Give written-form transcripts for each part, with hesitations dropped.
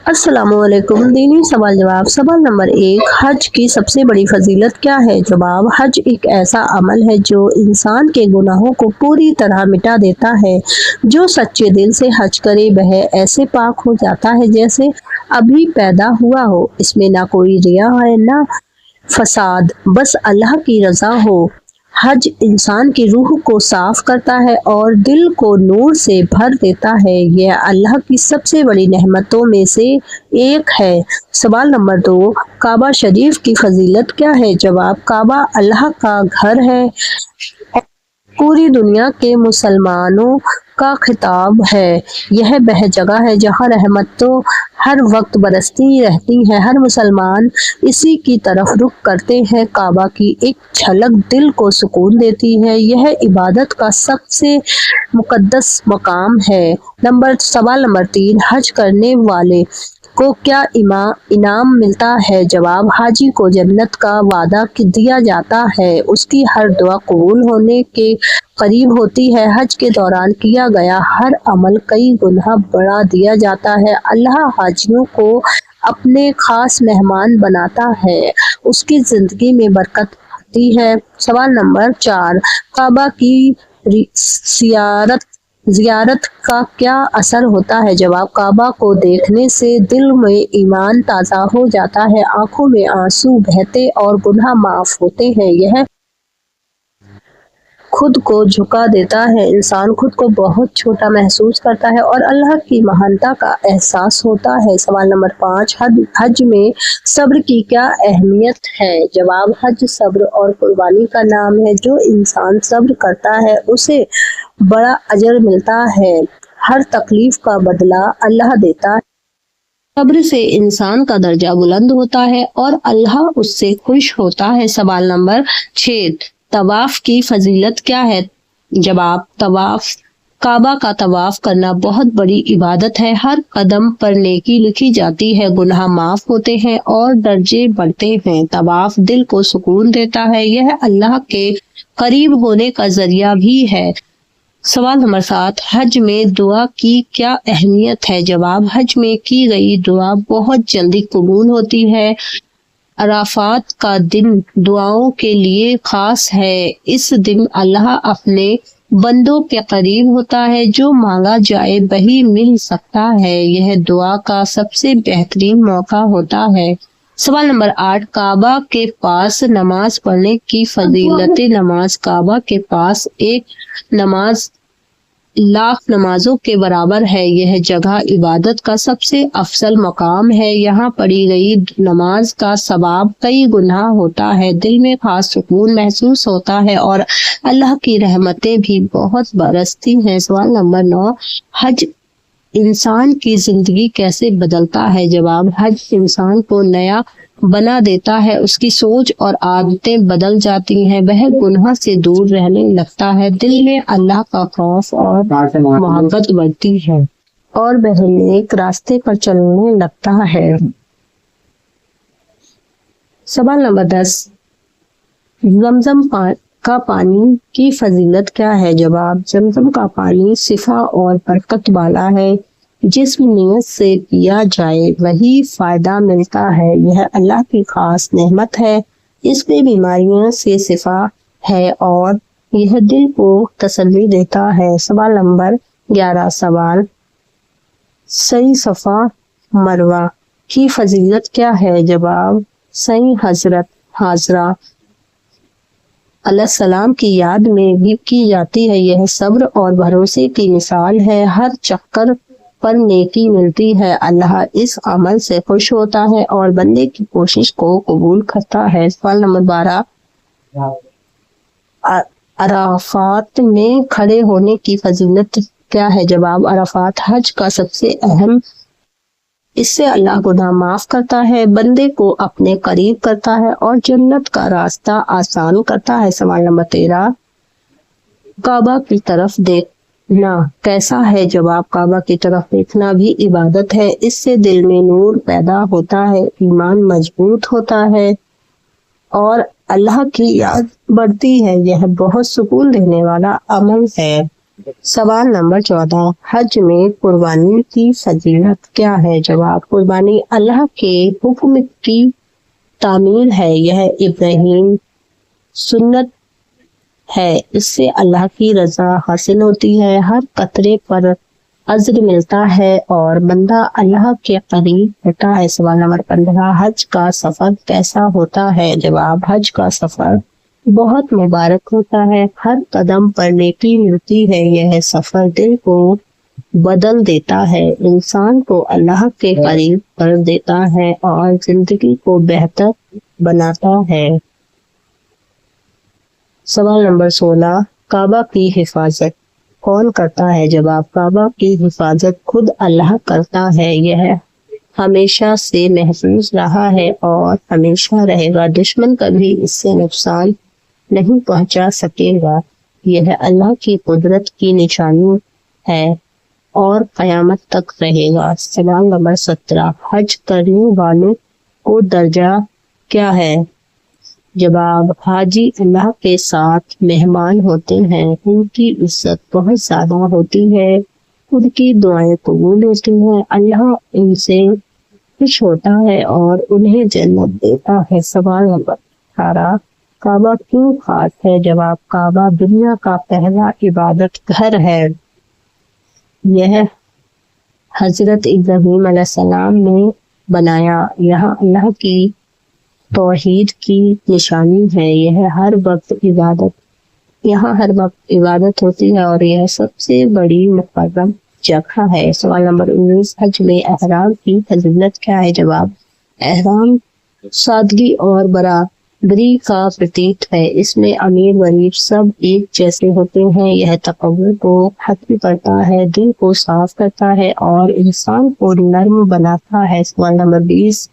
अस्सलाम वालेकुम। दीनी सवाल जवाब। सवाल नंबर 1, हज की सबसे बड़ी फजीलत क्या है? जवाब, हज एक ऐसा अमल है जो इंसान के गुनाहों को पूरी तरह मिटा देता है। जो सच्चे दिल से हज करे वह ऐसे पाक हो जाता है जैसे अभी पैदा हुआ हो। इसमें ना कोई रिया है ना फसाद, बस अल्लाह की रजा हो। हज इंसान की रूह को साफ करता है और दिल को नूर से भर देता है। यह अल्लाह की सबसे बड़ी नेमतों में से एक है। सवाल नंबर 2, काबा शरीफ की फजीलत क्या है? जवाब, काबा अल्लाह का घर है, पूरी दुनिया के मुसलमानों का खिताब है। यह वह जगह है जहाँ रहमत तो हर वक्त बरसती रहती है। हर मुसलमान इसी की तरफ रुख करते हैं। काबा की एक झलक दिल को सुकून देती है। यह इबादत का सबसे मुकद्दस मकाम है। सवाल नंबर 3, हज करने वाले को क्या इनाम मिलता है? जवाब, हाजी को जन्नत का वादा दिया जाता है। उसकी हर दुआ कबूल होने के करीब होती है। हज के दौरान किया गया हर अमल कई गुना बढ़ा दिया जाता है। अल्लाह हाजियों को अपने खास मेहमान बनाता है। उसकी जिंदगी में बरकत आती है। सवाल नंबर 4, काबा की जियारत का क्या असर होता है? जवाब, काबा को देखने से दिल में ईमान ताज़ा हो जाता है, आंखों में आंसू बहते और गुनाह माफ होते हैं। यह खुद को झुका देता है। इंसान खुद को बहुत छोटा महसूस करता है और अल्लाह की महानता का एहसास होता है। सवाल नंबर 5, हज में सब्र की क्या अहमियत है? जवाब, हज सब्र और कुर्बानी का नाम है। जो इंसान सब्र करता है उसे बड़ा अजर मिलता है। हर तकलीफ का बदला अल्लाह देता है। सब्र से इंसान का दर्जा बुलंद होता है और अल्लाह उससे खुश होता है। सवाल नंबर 6, तवाफ की फजीलत क्या है? जवाब, काबा का तवाफ करना बहुत बड़ी इबादत है। हर कदम पर नेकी लिखी जाती है, गुनाह माफ होते हैं और दर्जे बढ़ते हैं। तवाफ दिल को सुकून देता है। यह अल्लाह के करीब होने का जरिया भी है। सवाल नंबर 7, हज में दुआ की क्या अहमियत है? जवाब, हज में की गई दुआ बहुत जल्दी कबूल होती है। अराफात का दिन दुआओं के लिए खास है। इस दिन अल्लाह अपने बंदों के करीब होता है। जो मांगा जाए वही मिल सकता है। यह दुआ का सबसे बेहतरीन मौका होता है। सवाल नंबर 8, काबा के पास नमाज पढ़ने की फजीलत। नमाज, काबा के पास एक नमाज लाख नमाजों के बराबर है। यह जगह इबादत का सबसे अफजल मकाम है। यहाँ पढ़ी गई नमाज का सवाब कई गुना होता है। दिल में खास सुकून महसूस होता है और अल्लाह की रहमतें भी बहुत बरसती हैं। सवाल नंबर 9, हज इंसान की जिंदगी कैसे बदलता है? जवाब, हज इंसान को नया बना देता है। उसकी सोच और आदतें बदल जाती हैं। वह गुनाह से दूर रहने लगता है। दिल में अल्लाह का खौफ और मोहब्बत बढ़ती है और वह नेक रास्ते पर चलने लगता है। सवाल नंबर 10, जमजम का पानी की फजीलत क्या है? जवाब, जमजम का पानी शिफा और बरकत वाला है। जिस नियत से पिया जाए वही फायदा मिलता है। यह अल्लाह की खास नेमत है। इसमें बीमारियों से शिफा है और यह दिल को तसल्ली देता है। सवाल नंबर 11, सही सफा मरवा की फजीलत क्या है? जवाब, सही हजरत हाजरा अलैहिस्सलाम की याद में भी की जाती है। यह सब्र और भरोसे की मिसाल है। हर चक्कर पर नेकी मिलती है। अल्लाह इस अमल से खुश होता है और बंदे की कोशिश को कबूल करता है। सवाल नंबर 12, अराफात में खड़े होने की फजीलत क्या है? जवाब, अराफात हज का सबसे अहम, इससे अल्लाह गुनाह माफ करता है, बंदे को अपने करीब करता है और जन्नत का रास्ता आसान करता है। सवाल नंबर 13, काबा की तरफ देखना कैसा है? जवाब, काबा की तरफ देखना भी इबादत है। इससे दिल में नूर पैदा होता है, ईमान मजबूत होता है और अल्लाह की याद बढ़ती है। यह बहुत सुकून देने वाला अमल है। سوال نمبر 14، حج میں قربانی کی فضیلت کیا ہے؟ جواب، قربانی اللہ کے حکم کی تعمیل ہے، یہ ابراہیم سنت ہے، اس سے اللہ کی رضا حاصل ہوتی ہے، ہر قطرے پر اجر ملتا ہے اور بندہ اللہ کے قریب ہوتا ہے۔ سوال نمبر 15، حج کا سفر کیسا ہوتا ہے؟ جواب، حج کا سفر بہت مبارک ہوتا ہے، ہر قدم پر نیکی ملتی ہے، یہ سفر دل کو بدل دیتا ہے، انسان کو اللہ کے قریب کر دیتا ہے اور زندگی کو بہتر بناتا ہے۔ سوال نمبر 16، کعبہ کی حفاظت کون کرتا ہے؟ جواب، کعبہ کی حفاظت خود اللہ کرتا ہے، یہ ہمیشہ سے محفوظ رہا ہے اور ہمیشہ رہے گا، دشمن کبھی اس سے نقصان نہیں پہنچا سکے گا، یہ اللہ کی قدرت کی نشانی ہے اور قیامت تک رہے گا۔ سوال نمبر 17، حج کرنے والوں کو درجہ کیا ہے؟ جواب، حاجی اللہ کے ساتھ مہمان ہوتے ہیں، ان کی عزت بہت زیادہ ہوتی ہے، ان کی دعائیں قبول ہوتی ہیں، اللہ ان سے خوش ہوتا ہے اور انہیں جنت دیتا ہے۔ سوال نمبر 18، کعبہ کیوں خاص ہے؟ جواب، کعبہ دنیا کا پہلا عبادت گھر ہے، یہ حضرت ابراہیم علیہ السلام نے بنایا، یہاں اللہ کی توحید کی نشانی ہے، یہاں ہر وقت عبادت ہوتی ہے اور یہ سب سے بڑی مقدس جگہ ہے۔ سوال نمبر 19، حج میں احرام کی فضیلت کیا ہے؟ جواب، احرام سادگی اور برابری کا پرتیک ہے، اس میں امیر غریب سب ایک جیسے ہوتے ہیں، یہ تکبر کو ختم کرتا ہے، دل کو صاف کرتا ہے اور انسان کو نرم بناتا ہے۔ سوال نمبر 20،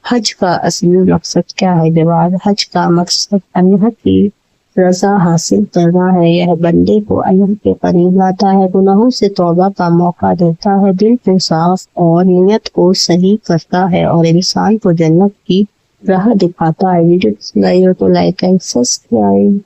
حج کا اصلی مقصد کیا ہے؟ جواب، حج کا مقصد اللہ کی رضا حاصل کرنا ہے، یہ بندے کو اللہ کے قریب لاتا ہے، گناہوں سے توبہ کا موقع دیتا ہے، دل کو صاف اور نیت کو صحیح کرتا ہے اور انسان کو جنت کی راہ دکھاتا ہے۔ ویڈیو پسند آئی ہو تو لائک اینڈ سبسکرائب۔